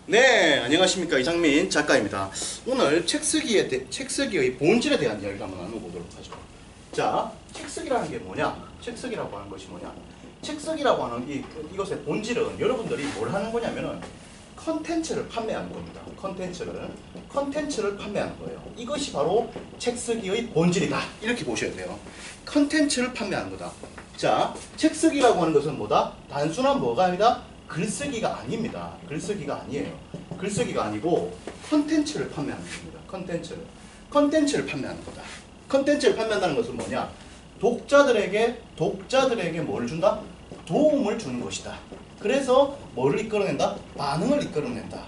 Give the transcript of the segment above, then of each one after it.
네, 안녕하십니까. 이상민 작가입니다. 오늘 책쓰기의 본질에 대한 이야기를 한번 나눠보도록 하죠. 자, 책쓰기라는 게 뭐냐? 책쓰기라고 하는 것이 뭐냐? 책쓰기라고 하는 이것의 본질은 여러분들이 뭘 하는 거냐면은 컨텐츠를 판매하는 겁니다. 컨텐츠를 판매하는 거예요. 이것이 바로 책쓰기의 본질이다. 이렇게 보셔야 돼요. 컨텐츠를 판매하는 거다. 자, 책쓰기라고 하는 것은 뭐다? 단순한 뭐가 아니다? 글쓰기가 아닙니다. 글쓰기가 아니에요. 글쓰기가 아니고 컨텐츠를 판매하는 겁니다. 컨텐츠를 판매하는 거다. 컨텐츠를 판매한다는 것은 뭐냐? 독자들에게 뭐를 준다? 도움을 주는 것이다. 그래서 뭐를 이끌어낸다? 반응을 이끌어낸다.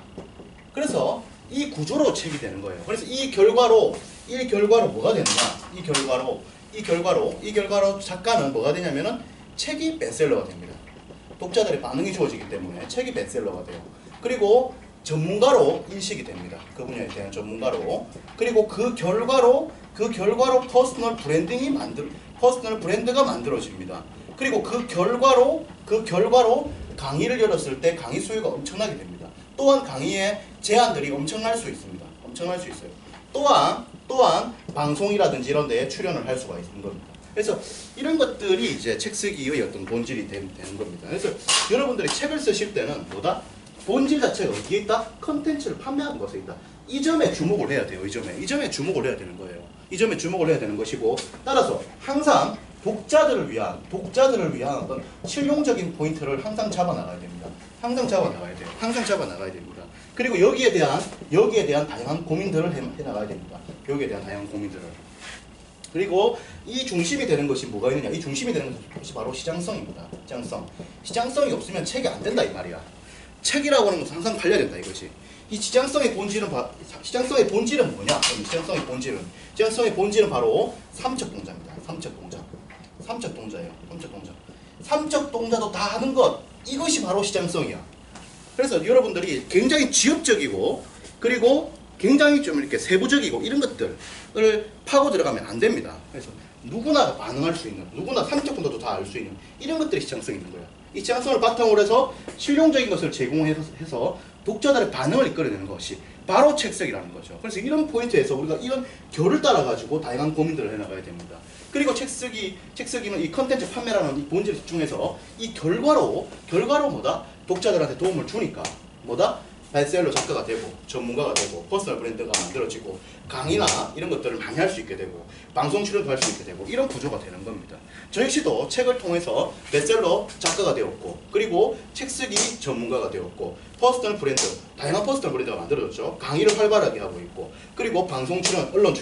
그래서 이 구조로 책이 되는 거예요. 그래서 이 결과로 뭐가 되느냐? 이 결과로 작가는 뭐가 되냐면은 책이 베스트셀러가 됩니다. 독자들의 반응이 주어지기 때문에 책이 베스트셀러가 돼요. 그리고 전문가로 인식이 됩니다. 그 분야에 대한 전문가로. 그리고 그 결과로 퍼스널 브랜드가 만들어집니다. 그리고 그 결과로 강의를 열었을 때 강의 수요가 엄청나게 됩니다. 또한 강의의 제안들이 엄청날 수 있습니다. 엄청날 수 있어요. 또한 방송이라든지 이런 데에 출연을 할 수가 있는 겁니다. 그래서 이런 것들이 이제 책 쓰기의 어떤 본질이 되는 겁니다. 그래서 여러분들이 책을 쓰실 때는 뭐다? 본질 자체가 어디에 있다? 컨텐츠를 판매하는 것에 있다. 이 점에 주목을 해야 돼요. 이 점에 주목을 해야 되는 거예요. 이 점에 주목을 해야 되는 것이고, 따라서 항상 독자들을 위한 어떤 실용적인 포인트를 항상 잡아나가야 됩니다. 항상 잡아나가야 됩니다. 그리고 여기에 대한 다양한 고민들을 해나가야 됩니다. 여기에 대한 다양한 고민들을. 그리고 이 중심이 되는 것이 뭐가 있느냐? 이 중심이 되는 것이 바로 시장성입니다. 시장성이 없으면 책이 안 된다 이 말이야. 책이라고 하는 것은 항상 팔려야 된다 이거지. 이 시장성의 본질은 뭐냐? 시장성의 본질은 바로 삼척동자입니다. 삼척동자예요. 삼척동자도 다 하는 것, 이것이 바로 시장성이야. 그래서 여러분들이 굉장히 지엽적이고, 그리고 굉장히 좀 이렇게 세부적이고 이런 것들을 파고 들어가면 안 됩니다. 그래서 누구나 반응할 수 있는, 누구나 삼척동자도 다 알 수 있는 이런 것들이 시장성이 있는 거예요. 이 시장성을 바탕으로 해서 실용적인 것을 제공해서 독자들의 반응을 이끌어내는 것이 바로 책쓰기라는 거죠. 그래서 이런 포인트에서 우리가 이런 결을 따라가지고 다양한 고민들을 해나가야 됩니다. 그리고 책쓰기는 이 컨텐츠 판매라는 이 본질에 집중해서 이 결과로 뭐다? 독자들한테 도움을 주니까 뭐다? 베스트셀러 작가가 되고, 전문가가 되고, 퍼스널 브랜드가 만들어지고, 강의나 이런 것들을 많이 할 수 있게 되고, 방송 출연도 할 수 있게 되고, 이런 구조가 되는 겁니다. 저 역시도 책을 통해서 베스트셀러 작가가 되었고, 그리고 책쓰기 전문가가 되었고, 다양한 퍼스널 브랜드가 만들어졌죠. 강의를 활발하게 하고 있고, 그리고 방송 출연, 언론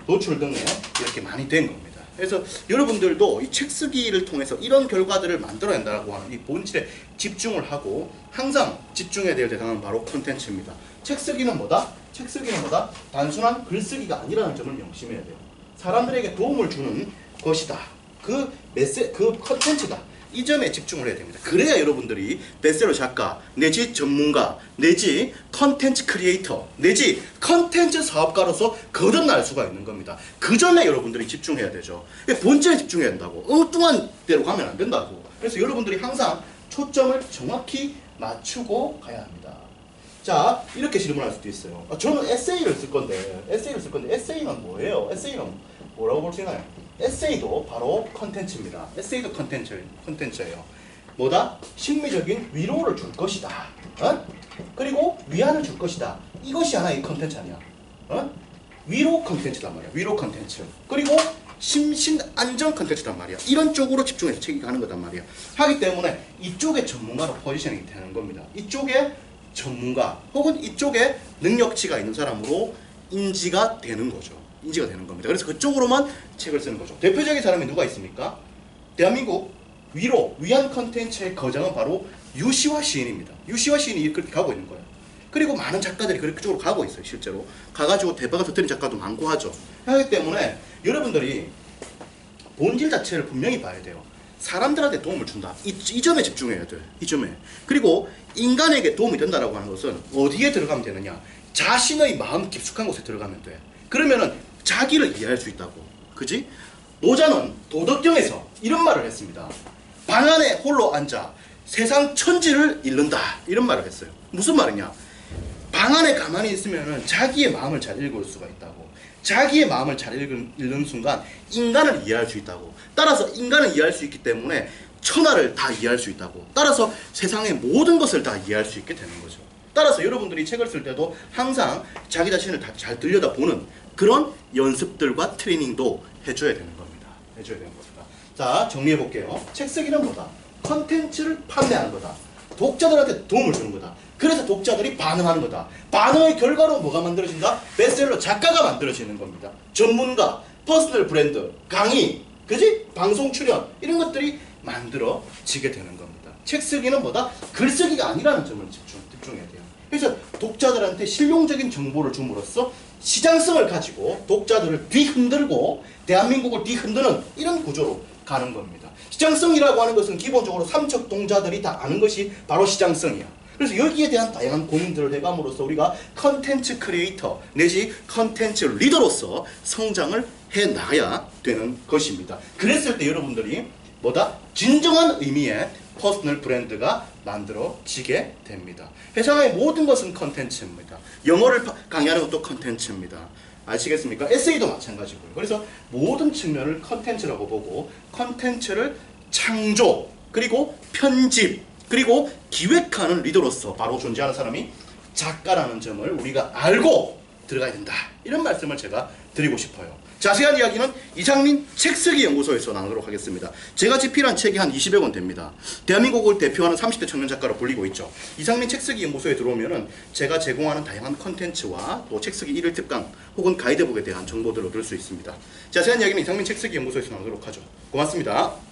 노출 등에 이렇게 많이 된 겁니다. 그래서 여러분들도 이 책쓰기를 통해서 이런 결과들을 만들어낸다고 하는 이 본질에 집중을 하고 항상 집중해야 될 대상은 바로 콘텐츠입니다. 책쓰기는 뭐다? 단순한 글쓰기가 아니라는 점을 명심해야 돼요. 사람들에게 도움을 주는 것이다. 그 컨텐츠다. 이 점에 집중을 해야 됩니다. 그래야 여러분들이 베스트셀러 작가, 내지 전문가, 내지 컨텐츠 크리에이터, 내지 컨텐츠 사업가로서 거듭날 수가 있는 겁니다. 그 점에 여러분들이 집중해야 되죠. 본질에 집중해야 된다고. 엉뚱한 대로 가면 안 된다고. 그래서 여러분들이 항상 초점을 정확히 맞추고 가야 합니다. 자, 이렇게 질문할 수도 있어요. 저는 에세이를 쓸 건데 에세이는 뭐예요? 에세이는 뭐라고 볼 수 있나요? 에세이도 바로 컨텐츠입니다. 에세이도 컨텐츠예요. 뭐다? 심미적인 위로를 줄 것이다. 그리고 위안을 줄 것이다. 이것이 하나의 컨텐츠 아니야. 위로 컨텐츠단 말이야. 위로 컨텐츠. 그리고 심신 안정 컨텐츠단 말이야. 이런 쪽으로 집중해서 책이 가는 거단 말이야. 하기 때문에 이쪽에 전문가로 포지셔닝이 되는 겁니다. 이쪽에 전문가 혹은 이쪽에 능력치가 있는 사람으로 인지가 되는 겁니다. 그래서 그쪽으로만 책을 쓰는 거죠. 대표적인 사람이 누가 있습니까? 대한민국 위안 컨텐츠의 거장은 바로 유시화 시인입니다. 유시화 시인이 그렇게 가고 있는 거예요. 그리고 많은 작가들이 그쪽으로 가고 있어요. 실제로 가가지고 대박을 터뜨린 작가도 많고 하죠. 하기 때문에 여러분들이 본질 자체를 분명히 봐야 돼요. 사람들한테 도움을 준다. 이 점에 집중해야 돼. 이 점에. 그리고 인간에게 도움이 된다라고 하는 것은 어디에 들어가면 되느냐? 자신의 마음 깊숙한 곳에 들어가면 돼. 그러면은 자기를 이해할 수 있다고. 그지? 노자는 도덕경에서 이런 말을 했습니다. 방 안에 홀로 앉아 세상 천지를 잃는다. 이런 말을 했어요. 무슨 말이냐? 방 안에 가만히 있으면은 자기의 마음을 잘 읽을 수가 있다고. 자기의 마음을 잘 읽는 순간 인간을 이해할 수 있다고. 따라서 인간을 이해할 수 있기 때문에 천하를 다 이해할 수 있다고. 따라서 세상의 모든 것을 다 이해할 수 있게 되는 거죠. 따라서 여러분들이 책을 쓸 때도 항상 자기 자신을 다 잘 들여다보는 그런 연습들과 트레이닝도 해줘야 되는 겁니다. 해줘야 되는 겁니다. 자, 정리해 볼게요. 책 쓰기는 뭐다? 컨텐츠를 판매하는 거다. 독자들한테 도움을 주는 거다. 그래서 독자들이 반응하는 거다. 반응의 결과로 뭐가 만들어진다? 베스트셀러 작가가 만들어지는 겁니다. 전문가, 퍼스널 브랜드, 강의, 그지? 방송 출연 이런 것들이 만들어지게 되는 겁니다. 책 쓰기는 뭐다? 글쓰기가 아니라는 점을 집중해야 돼요. 그래서 독자들한테 실용적인 정보를 줌으로써 시장성을 가지고 독자들을 뒤흔들고 대한민국을 뒤흔드는 이런 구조로 가는 겁니다. 시장성이라고 하는 것은 기본적으로 삼척 동자들이 다 아는 것이 바로 시장성이야. 그래서 여기에 대한 다양한 고민들을 해감으로써 우리가 컨텐츠 크리에이터 내지 컨텐츠 리더로서 성장을 해 나가야 되는 것입니다. 그랬을 때 여러분들이 뭐다? 진정한 의미의 퍼스널 브랜드가 만들어지게 됩니다. 세상의 모든 것은 컨텐츠입니다. 영어를 강의하는 것도 컨텐츠입니다. 아시겠습니까? 에세이도 마찬가지고요. 그래서 모든 측면을 컨텐츠라고 보고 컨텐츠를 창조, 그리고 편집, 그리고 기획하는 리더로서 바로 존재하는 사람이 작가라는 점을 우리가 알고 들어가야 된다. 이런 말씀을 제가 드리고 싶어요. 자세한 이야기는 이상민 책쓰기 연구소에서 나누도록 하겠습니다. 제가 집필한 책이 한 20여 권 됩니다. 대한민국을 대표하는 30대 청년 작가로 불리고 있죠. 이상민 책쓰기 연구소에 들어오면은 제가 제공하는 다양한 컨텐츠와 또 책쓰기 1일 특강 혹은 가이드북에 대한 정보들을 얻을 수 있습니다. 자세한 이야기는 이상민 책쓰기 연구소에서 나누도록 하죠. 고맙습니다.